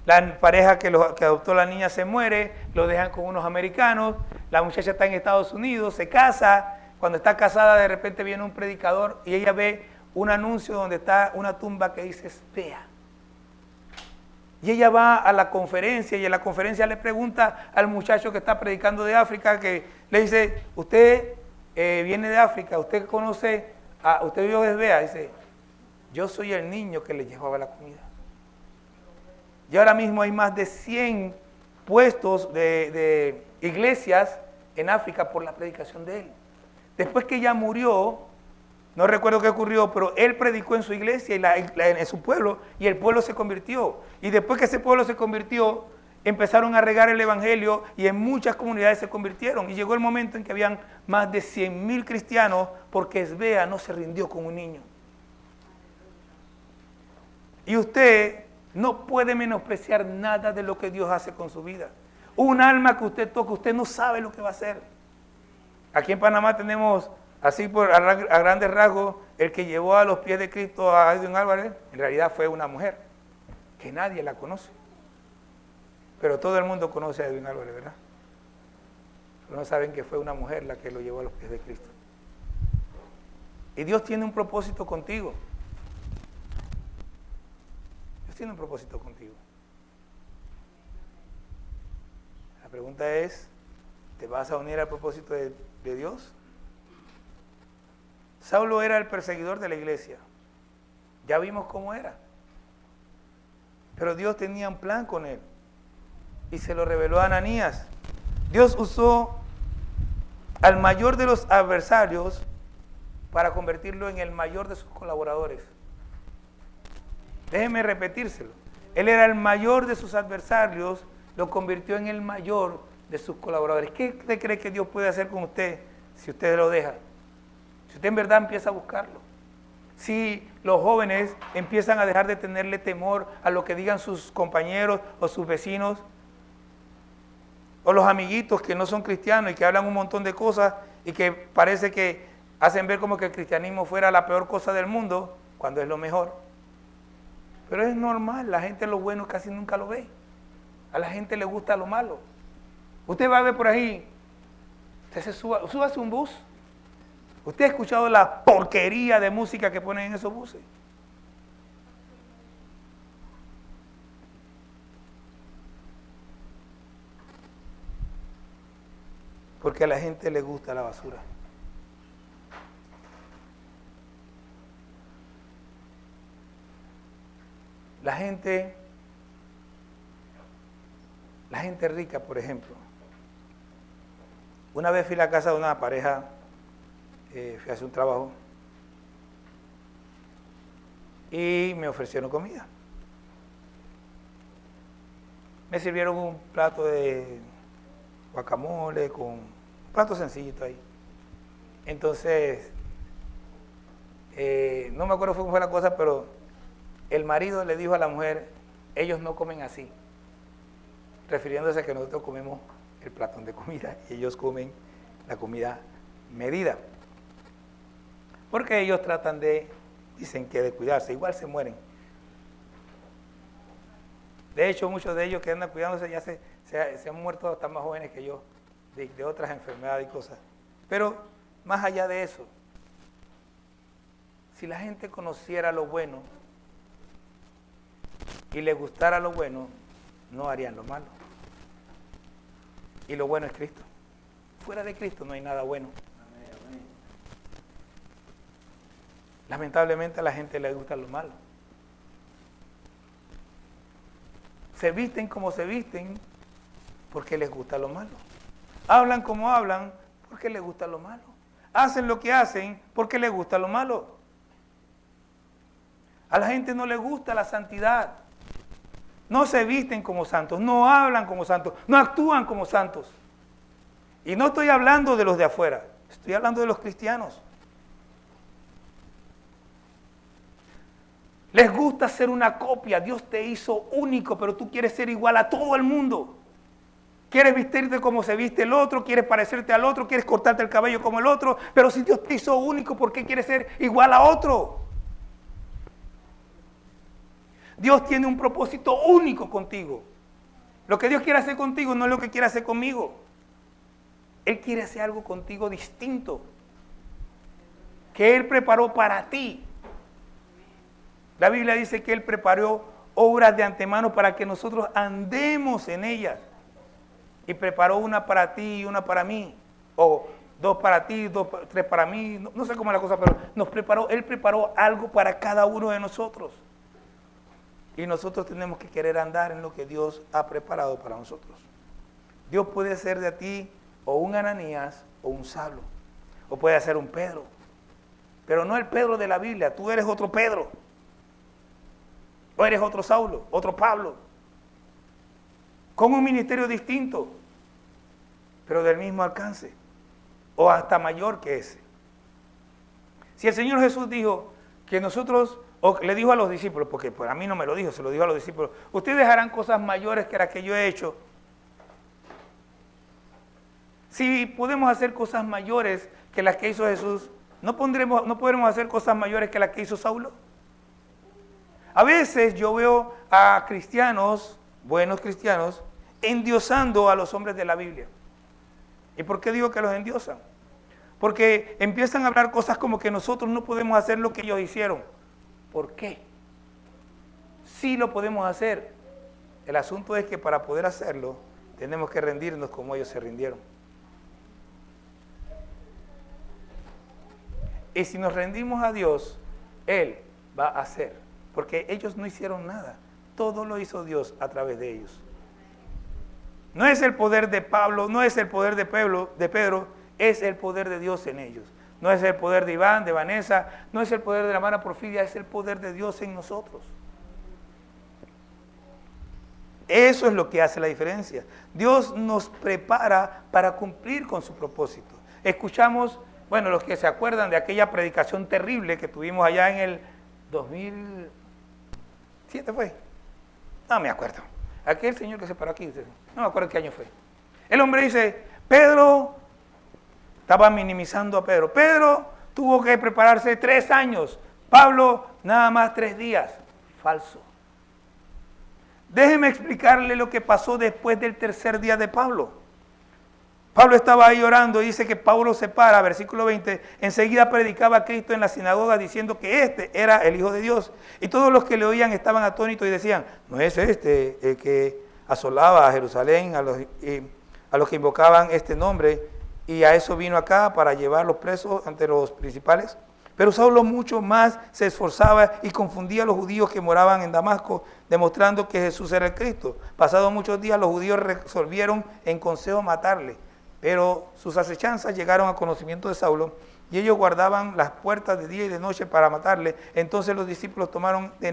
la pareja que adoptó la niña se muere, lo dejan con unos americanos, la muchacha está en Estados Unidos, se casa, cuando está casada de repente viene un predicador y ella ve un anuncio donde está una tumba que dice Esbea. Y ella va a la conferencia y en la conferencia le pregunta al muchacho que está predicando de África, que le dice, usted viene de África, usted conoce, usted vio Esbea, dice, yo soy el niño que le llevaba la comida. Y ahora mismo hay más de 100 puestos de iglesias en África por la predicación de él. Después que ella murió, no recuerdo qué ocurrió, pero él predicó en su iglesia y en su pueblo, y el pueblo se convirtió. Y después que ese pueblo se convirtió, empezaron a regar el evangelio y en muchas comunidades se convirtieron. Y llegó el momento en que habían más de 100,000 cristianos porque Esbea no se rindió con un niño. Y usted no puede menospreciar nada de lo que Dios hace con su vida. Un alma que usted toca, usted no sabe lo que va a hacer. Aquí en Panamá tenemos, así a grandes rasgos, el que llevó a los pies de Cristo a Edwin Álvarez, en realidad fue una mujer, que nadie la conoce. Pero todo el mundo conoce a Edwin Álvarez, ¿verdad? Pero no saben que fue una mujer la que lo llevó a los pies de Cristo. Y Dios tiene un propósito contigo. Dios tiene un propósito contigo. La pregunta es, ¿te vas a unir al propósito de Dios? Saulo era el perseguidor de la iglesia. Ya vimos cómo era. Pero Dios tenía un plan con él. Y se lo reveló a Ananías. Dios usó al mayor de los adversarios para convertirlo en el mayor de sus colaboradores. Déjeme repetírselo. Él era el mayor de sus adversarios, lo convirtió en el mayor de sus colaboradores. ¿Qué usted cree que Dios puede hacer con usted si usted lo deja? Si usted en verdad empieza a buscarlo. Si los jóvenes empiezan a dejar de tenerle temor a lo que digan sus compañeros o sus vecinos, o los amiguitos que no son cristianos y que hablan un montón de cosas y que parece que hacen ver como que el cristianismo fuera la peor cosa del mundo, cuando es lo mejor. Pero es normal, la gente lo bueno casi nunca lo ve. A la gente le gusta lo malo. Usted va a ver por ahí, usted súbase un bus. ¿Usted ha escuchado la porquería de música que ponen en esos buses? Porque a la gente le gusta la basura. La gente rica, por ejemplo. Una vez fui a la casa de una pareja, fui a hacer un trabajo y me ofrecieron comida. Me sirvieron un plato de guacamole con un plato sencillito ahí. Entonces, no me acuerdo cómo fue la cosa, pero el marido le dijo a la mujer, ellos no comen así, refiriéndose a que nosotros comemos el platón de comida y ellos comen la comida medida. Porque ellos tratan dicen que de cuidarse, igual se mueren. De hecho, muchos de ellos que andan cuidándose ya se han muerto hasta más jóvenes que yo, de otras enfermedades y cosas. Pero más allá de eso, si la gente conociera lo bueno y le gustara lo bueno, no harían lo malo. Y lo bueno es Cristo. Fuera de Cristo no hay nada bueno. Lamentablemente a la gente le gusta lo malo. Se visten como se visten porque les gusta lo malo. Hablan como hablan porque les gusta lo malo. Hacen lo que hacen porque les gusta lo malo. A la gente no le gusta la santidad. No se visten como santos, no hablan como santos, no actúan como santos. Y no estoy hablando de los de afuera, estoy hablando de los cristianos. Les gusta ser una copia. Dios te hizo único, pero tú quieres ser igual a todo el mundo. Quieres vestirte como se viste el otro, quieres parecerte al otro, quieres cortarte el cabello como el otro, pero si Dios te hizo único, ¿por qué quieres ser igual a otro? Dios tiene un propósito único contigo. Lo que Dios quiere hacer contigo no es lo que quiere hacer conmigo. Él quiere hacer algo contigo distinto, que Él preparó para ti. La Biblia dice que Él preparó obras de antemano para que nosotros andemos en ellas. Y preparó una para ti y una para mí. O dos para ti, tres para mí. No sé cómo es la cosa, pero Él preparó algo para cada uno de nosotros. Y nosotros tenemos que querer andar en lo que Dios ha preparado para nosotros. Dios puede hacer de ti o un Ananías o un Saulo. O puede hacer un Pedro. Pero no el Pedro de la Biblia. Tú eres otro Pedro. O eres otro Saulo, otro Pablo. Con un ministerio distinto, pero del mismo alcance. O hasta mayor que ese. Si el Señor Jesús dijo que nosotros... O le dijo a los discípulos, porque pues a mí no me lo dijo, se lo dijo a los discípulos, ustedes harán cosas mayores que las que yo he hecho. Si podemos hacer cosas mayores que las que hizo Jesús, ¿no podremos hacer cosas mayores que las que hizo Saulo? A veces yo veo a cristianos, buenos cristianos, endiosando a los hombres de la Biblia. ¿Y por qué digo que los endiosan? Porque empiezan a hablar cosas como que nosotros no podemos hacer lo que ellos hicieron. ¿Por qué? Sí lo podemos hacer. El asunto es que para poder hacerlo, tenemos que rendirnos como ellos se rindieron. Y si nos rendimos a Dios, Él va a hacer. Porque ellos no hicieron nada. Todo lo hizo Dios a través de ellos. No es el poder de Pablo, no es el poder de Pedro, es el poder de Dios en ellos. No es el poder de Iván, de Vanessa, no es el poder de la hermana Porfidia, es el poder de Dios en nosotros. Eso es lo que hace la diferencia. Dios nos prepara para cumplir con su propósito. Escuchamos, bueno, los que se acuerdan de aquella predicación terrible que tuvimos allá en el 2007 fue. No me acuerdo. Aquel señor que se paró aquí, no me acuerdo qué año fue. El hombre dice, Pedro, estaba minimizando a Pedro. Pedro tuvo que prepararse 3 años. Pablo, nada más 3 días. Falso. Déjeme explicarle lo que pasó después del 3er día de Pablo. Pablo estaba ahí orando y dice que Pablo se para, versículo 20, enseguida predicaba a Cristo en la sinagoga diciendo que este era el Hijo de Dios. Y todos los que le oían estaban atónitos y decían, ¿no es este el que asolaba a Jerusalén, a los que invocaban este nombre? Y a eso vino acá para llevarlos presos ante los principales. Pero Saulo mucho más se esforzaba y confundía a los judíos que moraban en Damasco, demostrando que Jesús era el Cristo. Pasados muchos días los judíos resolvieron en consejo matarle. Pero sus acechanzas llegaron a conocimiento de Saulo y ellos guardaban las puertas de día y de noche para matarle. Entonces los discípulos tomándole de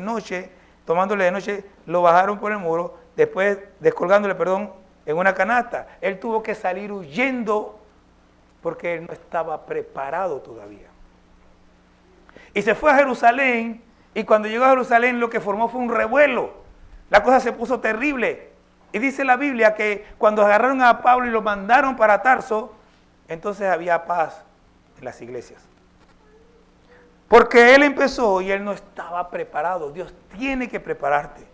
noche, lo bajaron por el muro, después descolgándole, en una canasta. Él tuvo que salir huyendo porque él no estaba preparado todavía. Y se fue a Jerusalén y cuando llegó a Jerusalén lo que formó fue un revuelo. La cosa se puso terrible. Y dice la Biblia que cuando agarraron a Pablo y lo mandaron para Tarso, entonces había paz en las iglesias. Porque él empezó y él no estaba preparado. Dios tiene que prepararte.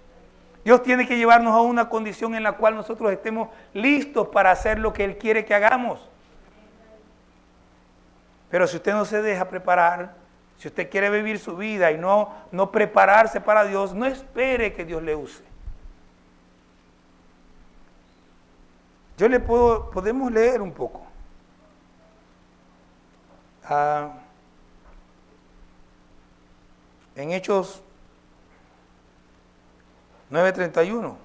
Dios tiene que llevarnos a una condición en la cual nosotros estemos listos para hacer lo que Él quiere que hagamos. Pero si usted no se deja preparar, si usted quiere vivir su vida y no prepararse para Dios, no espere que Dios le use. Podemos leer un poco. En Hechos 9:31,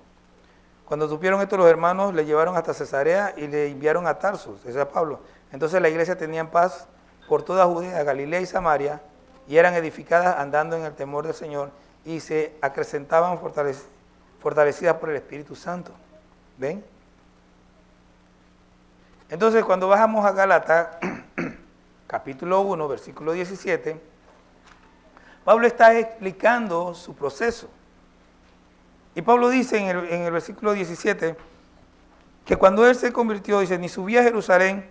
cuando supieron esto los hermanos le llevaron hasta Cesarea y le enviaron a Tarso, ese es Pablo. Entonces la iglesia tenía paz por toda Judea, Galilea y Samaria, y eran edificadas andando en el temor del Señor y se acrecentaban fortalecidas por el Espíritu Santo. ¿Ven? Entonces, cuando bajamos a Gálatas, capítulo 1, versículo 17, Pablo está explicando su proceso. Y Pablo dice en el versículo 17, que cuando él se convirtió, dice, ni subí a Jerusalén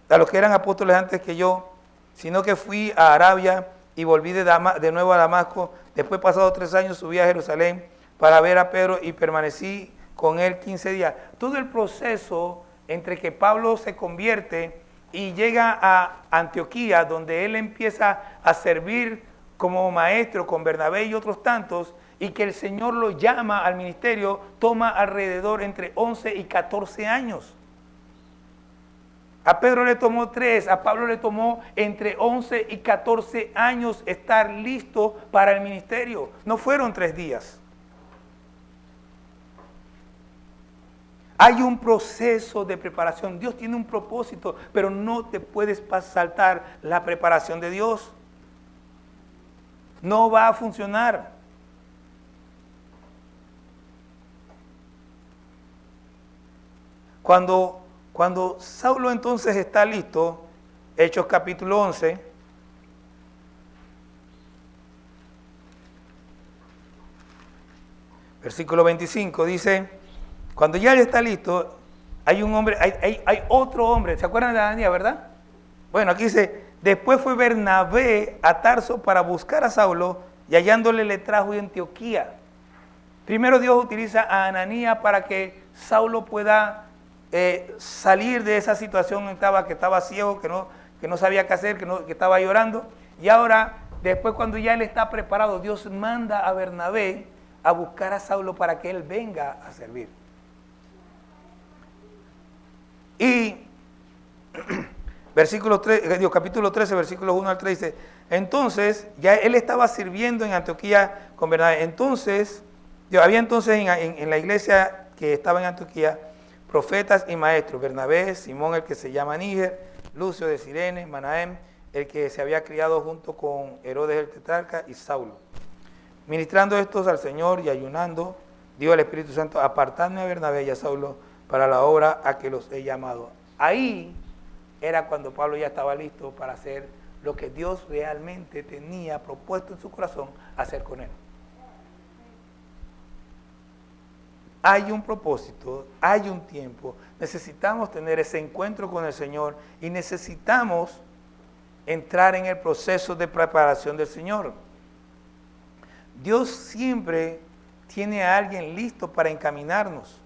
a los que eran apóstoles antes que yo, sino que fui a Arabia y volví de nuevo a Damasco. Después, pasados 3 años, subí a Jerusalén para ver a Pedro y permanecí con él 15 días. Todo el proceso entre que Pablo se convierte y llega a Antioquía, donde él empieza a servir como maestro con Bernabé y otros tantos, y que el Señor lo llama al ministerio, toma alrededor entre 11 y 14 años. A Pedro le tomó 3, a Pablo le tomó entre 11 y 14 años estar listo para el ministerio. No fueron 3 días. Hay un proceso de preparación. Dios tiene un propósito, pero no te puedes saltar la preparación de Dios. No va a funcionar. Cuando Saulo entonces está listo, Hechos capítulo 11, versículo 25, dice, cuando ya él está listo, hay un hombre, hay otro hombre, ¿se acuerdan de Ananías, verdad? Bueno, aquí dice, después fue Bernabé a Tarso para buscar a Saulo y hallándole le trajo a Antioquía. Primero Dios utiliza a Ananías para que Saulo pueda salir de esa situación que estaba ciego, que no sabía qué hacer, que estaba llorando. Y ahora, después cuando ya él está preparado, Dios manda a Bernabé a buscar a Saulo para que él venga a servir. Y capítulo 13, versículos 1 al 3 dice, entonces, ya él estaba sirviendo en Antioquía con Bernabé. Entonces, había entonces en la iglesia que estaba en Antioquía, profetas y maestros, Bernabé, Simón el que se llama Níger, Lucio de Cirene, Manahem, el que se había criado junto con Herodes el tetrarca y Saulo. Ministrando estos al Señor y ayunando, dijo el Espíritu Santo, apartadme a Bernabé y a Saulo para la obra a que los he llamado. Ahí era cuando Pablo ya estaba listo para hacer lo que Dios realmente tenía propuesto en su corazón hacer con él. Hay un propósito, hay un tiempo, necesitamos tener ese encuentro con el Señor y necesitamos entrar en el proceso de preparación del Señor. Dios siempre tiene a alguien listo para encaminarnos.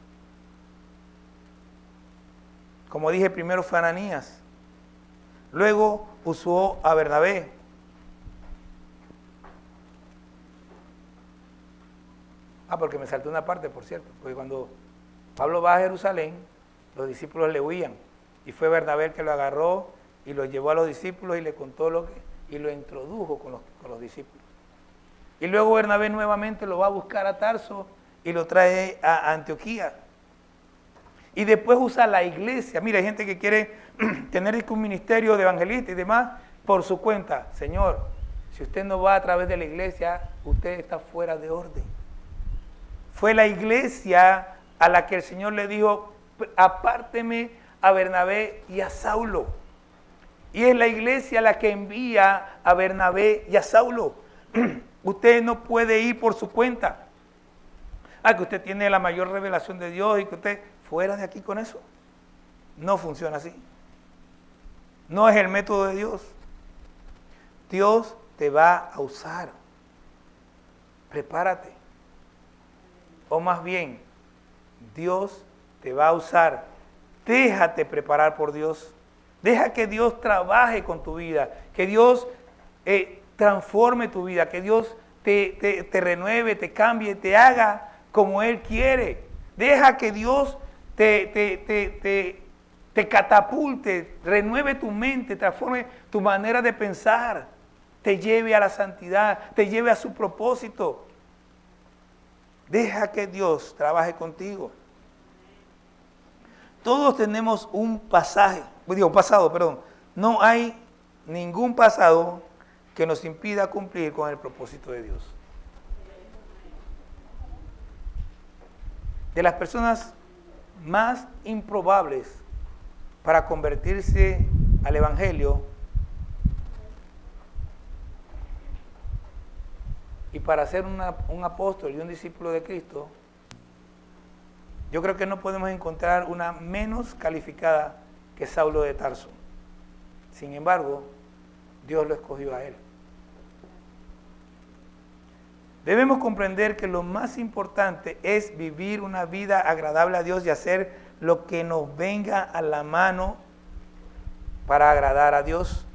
Como dije, primero fue Ananías, luego usó a Bernabé. Porque me saltó una parte, por cierto, porque cuando Pablo va a Jerusalén, los discípulos le huían, y fue Bernabé el que lo agarró y lo llevó a los discípulos y le contó y lo introdujo con los discípulos. Y luego Bernabé nuevamente lo va a buscar a Tarso y lo trae a Antioquía. Y después usa la iglesia. Mira, hay gente que quiere tener un ministerio de evangelista y demás por su cuenta. Señor, si usted no va a través de la iglesia, usted está fuera de orden. Fue la iglesia a la que el Señor le dijo, apárteme a Bernabé y a Saulo. Y es la iglesia la que envía a Bernabé y a Saulo. Usted no puede ir por su cuenta. Que usted tiene la mayor revelación de Dios y que usted fuera de aquí con eso. No funciona así. No es el método de Dios. Dios te va a usar. Prepárate. O más bien, Dios te va a usar. Déjate preparar por Dios. Deja que Dios trabaje con tu vida. Que Dios transforme tu vida. Que Dios te renueve, te cambie, te haga como Él quiere. Deja que Dios te catapulte, renueve tu mente, transforme tu manera de pensar, te lleve a la santidad, te lleve a su propósito. Deja que Dios trabaje contigo. Todos tenemos un pasado. No hay ningún pasado que nos impida cumplir con el propósito de Dios. De las personas más improbables para convertirse al Evangelio y para ser un apóstol y un discípulo de Cristo, yo creo que no podemos encontrar una menos calificada que Saulo de Tarso. Sin embargo, Dios lo escogió a él. Debemos comprender que lo más importante es vivir una vida agradable a Dios y hacer lo que nos venga a la mano para agradar a Dios.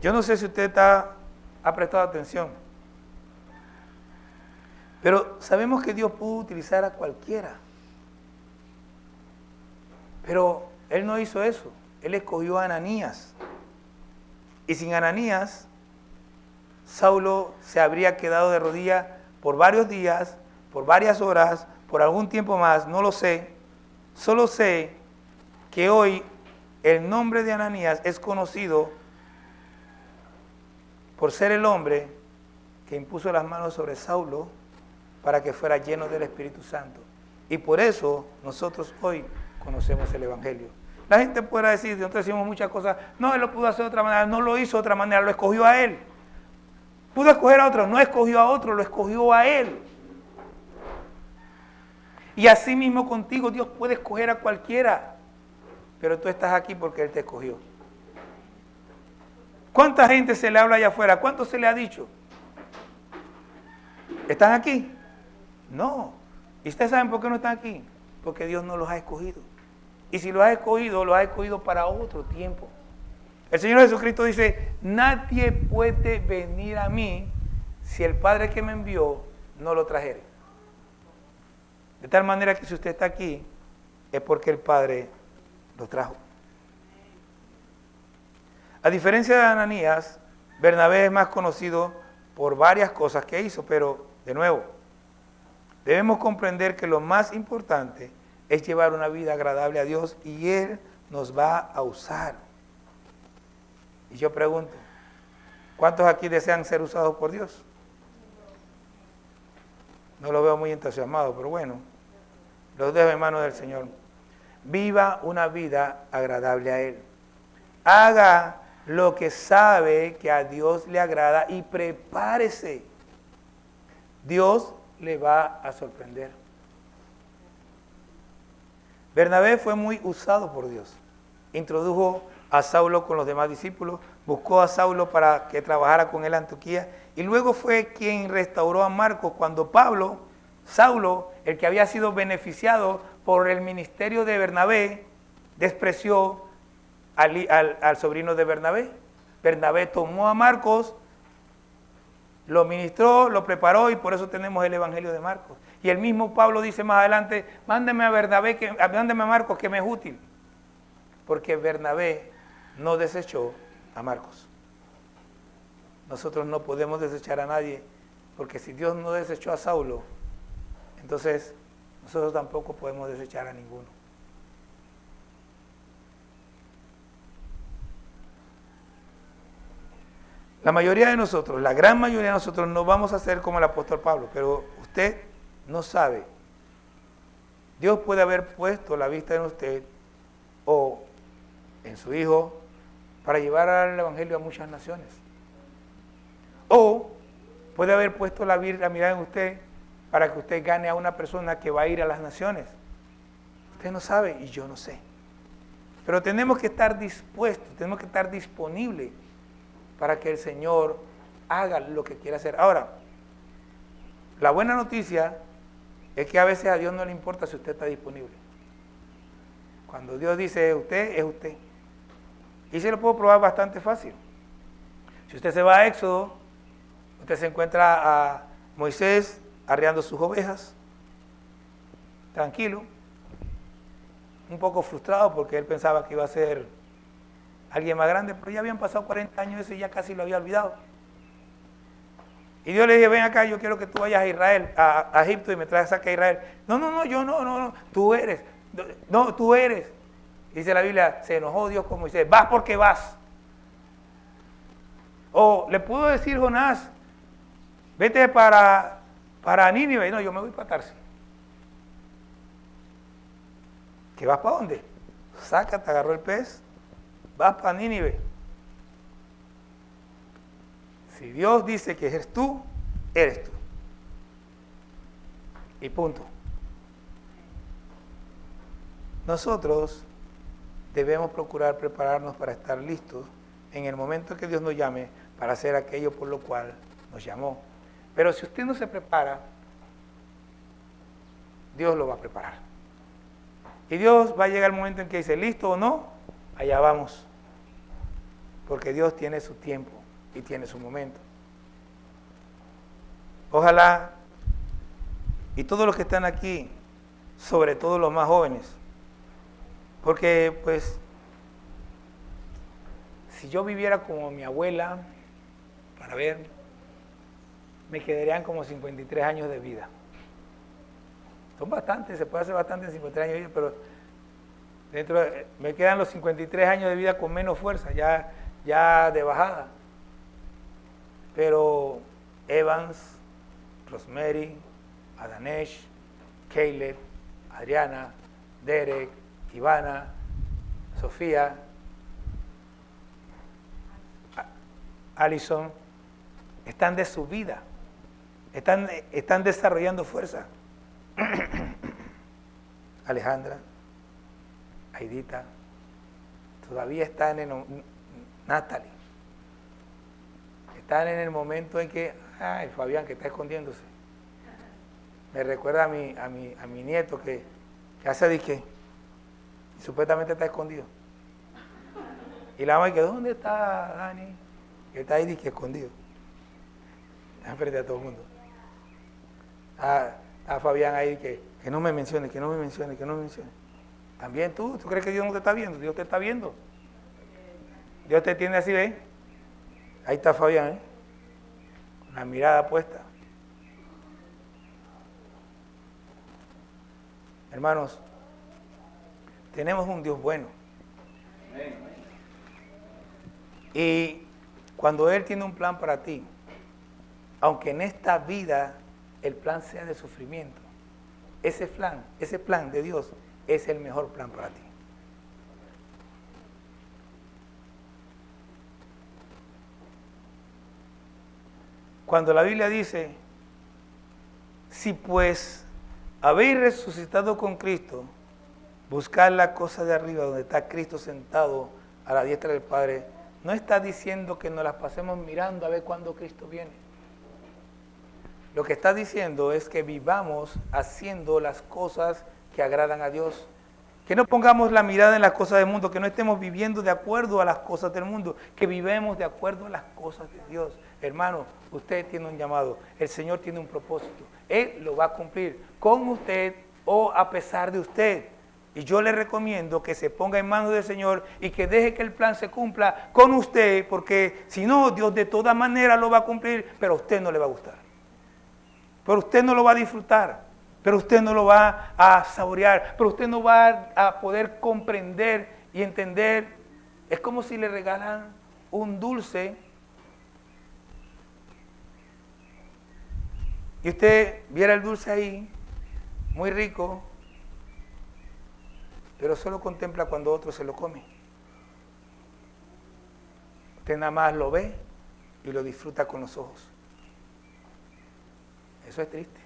Yo no sé si usted ha prestado atención, pero sabemos que Dios pudo utilizar a cualquiera. Pero Él no hizo eso. Él escogió a Ananías. Y sin Ananías, Saulo se habría quedado de rodillas por varios días, por varias horas, por algún tiempo más, no lo sé. Solo sé que hoy el nombre de Ananías es conocido por ser el hombre que impuso las manos sobre Saulo para que fuera lleno del Espíritu Santo. Y por eso nosotros hoy conocemos el Evangelio. La gente podrá decir, nosotros decimos muchas cosas, no, él lo pudo hacer de otra manera, no lo hizo de otra manera, lo escogió a él. Pudo escoger a otro, no escogió a otro, lo escogió a él. Y así mismo contigo, Dios puede escoger a cualquiera, pero tú estás aquí porque Él te escogió. ¿Cuánta gente se le habla allá afuera? ¿Cuánto se le ha dicho? ¿Están aquí? No. ¿Y ustedes saben por qué no están aquí? Porque Dios no los ha escogido. Y si los ha escogido para otro tiempo. El Señor Jesucristo dice, nadie puede venir a mí si el Padre que me envió no lo trajere. De tal manera que si usted está aquí, es porque el Padre lo trajo. A diferencia de Ananías, Bernabé es más conocido por varias cosas que hizo, pero de nuevo, debemos comprender que lo más importante es llevar una vida agradable a Dios y Él nos va a usar. Y yo pregunto, ¿Cuántos aquí desean ser usados por Dios? No lo veo muy entusiasmado, pero bueno, los dejo en manos del Señor. Viva una vida agradable a Él. Haga lo que sabe que a Dios le agrada y prepárese. Dios le va a sorprender. Bernabé fue muy usado por Dios. Introdujo a Saulo con los demás discípulos, buscó a Saulo para que trabajara con él en Antioquía, y luego fue quien restauró a Marcos cuando Saulo, el que había sido beneficiado por el ministerio de Bernabé, despreció al sobrino de Bernabé. Bernabé tomó a Marcos, lo ministró, lo preparó, y por eso tenemos el Evangelio de Marcos. Y el mismo Pablo dice más adelante, mándeme a Marcos, que me es útil. Porque Bernabé no desechó a Marcos. Nosotros no podemos desechar a nadie, porque si Dios no desechó a Saulo, entonces nosotros tampoco podemos desechar a ninguno. La mayoría de nosotros, la gran mayoría de nosotros, no vamos a ser como el apóstol Pablo, pero usted no sabe. Dios puede haber puesto la vista en usted o en su hijo para llevar el evangelio a muchas naciones. O puede haber puesto la mirada en usted para que usted gane a una persona que va a ir a las naciones. Usted no sabe y yo no sé. Pero tenemos que estar dispuestos, tenemos que estar disponibles para que el Señor haga lo que quiera hacer. Ahora, la buena noticia es que a veces a Dios no le importa si usted está disponible. Cuando Dios dice usted, es usted. Y se lo puedo probar bastante fácil. Si usted se va a Éxodo, usted se encuentra a Moisés arreando sus ovejas, tranquilo, un poco frustrado porque él pensaba que iba a ser alguien más grande, pero ya habían pasado 40 años eso y ya casi lo había olvidado. Y Dios le dice, ven acá, yo quiero que tú vayas a Israel, a Egipto, y me saques a Israel. No, yo no, tú eres. No, tú eres. Dice la Biblia, se enojó Dios con Moisés, vas porque vas. O le pudo decir Jonás, vete para Nínive. No, yo me voy para Tarsis. ¿Que vas para dónde? Sácate, agarró el pez, vas para Nínive. Si Dios dice que eres tú, eres tú. Y punto. Nosotros debemos procurar prepararnos para estar listos en el momento que Dios nos llame para hacer aquello por lo cual nos llamó. Pero si usted no se prepara, Dios lo va a preparar. Y Dios va a llegar el momento en que dice, ¿listo o no? Allá vamos. Porque Dios tiene su tiempo y tiene su momento. Ojalá, y todos los que están aquí, sobre todo los más jóvenes, porque pues, si yo viviera como mi abuela, para ver, me quedarían como 53 años de vida. Son bastantes, se puede hacer bastante en 53 años de vida, pero me quedan los 53 años de vida con menos fuerza, ya de bajada. Pero Evans, Rosemary, Adanesh, Caleb, Adriana, Derek, Ivana, Sofía, Allison, están de su vida, están desarrollando fuerza. Alejandra, Aidita, todavía están Natalie, están en el momento en que, Fabián que está escondiéndose, me recuerda a mi nieto que hace disque, y supuestamente está escondido. Y la mamá dice, ¿dónde está Dani? Que está ahí disque escondido. Está frente a todo el mundo. A Fabián ahí que no me mencione, que no me mencione. También tú crees que Dios no te está viendo, Dios te está viendo. Dios te tiene así, ¿ves? Ahí está Fabián, con la mirada puesta. Hermanos, tenemos un Dios bueno. Y Cuando Él tiene un plan para ti, aunque en esta vida el plan sea de sufrimiento, ese plan de Dios es el mejor plan para ti. Cuando la Biblia dice, si pues habéis resucitado con Cristo, buscad la cosa de arriba donde está Cristo sentado a la diestra del Padre, no está diciendo que nos las pasemos mirando a ver cuándo Cristo viene. Lo que está diciendo es que vivamos haciendo las cosas que agradan a Dios. Que no pongamos la mirada en las cosas del mundo, que no estemos viviendo de acuerdo a las cosas del mundo, que vivamos de acuerdo a las cosas de Dios. Hermano, usted tiene un llamado, el Señor tiene un propósito, Él lo va a cumplir con usted o a pesar de usted. Y yo le recomiendo que se ponga en manos del Señor y que deje que el plan se cumpla con usted, porque si no, Dios de todas maneras lo va a cumplir, pero a usted no le va a gustar. Pero usted no lo va a disfrutar. Pero usted no lo va a saborear, pero usted no va a poder comprender y entender. Es como si le regalan un dulce y usted viera el dulce ahí, muy rico, pero solo contempla cuando otro se lo come. Usted nada más lo ve y lo disfruta con los ojos. Eso es triste.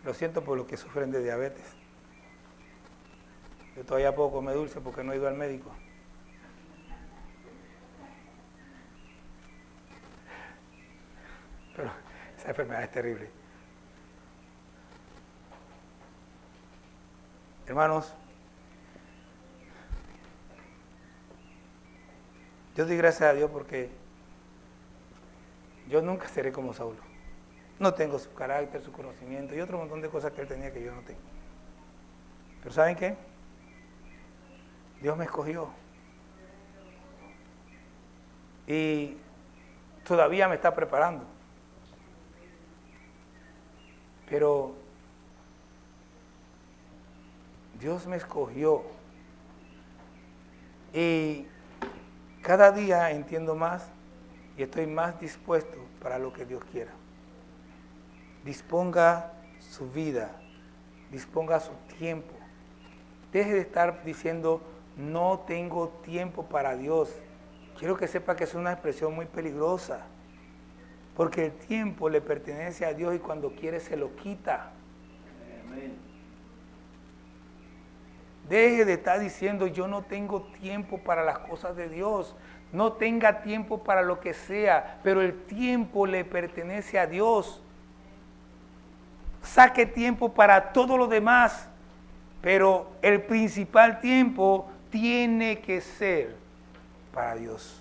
Lo siento por los que sufren de diabetes. Yo todavía puedo comer dulce porque no he ido al médico. Pero esa enfermedad es terrible. Hermanos, yo doy gracias a Dios porque yo nunca seré como Saulo. No tengo su carácter, su conocimiento y otro montón de cosas que él tenía que yo no tengo. Pero ¿saben qué? Dios me escogió. Y todavía me está preparando. Pero Dios me escogió. Y cada día entiendo más y estoy más dispuesto para lo que Dios quiera. Disponga su vida, disponga su tiempo. Deje de estar diciendo, no tengo tiempo para Dios. Quiero que sepa que es una expresión muy peligrosa, porque el tiempo le pertenece a Dios y cuando quiere se lo quita. Amén. Deje de estar diciendo, yo no tengo tiempo para las cosas de Dios. No tenga tiempo para lo que sea, pero el tiempo le pertenece a Dios. Saque tiempo para todo lo demás, pero el principal tiempo tiene que ser para Dios.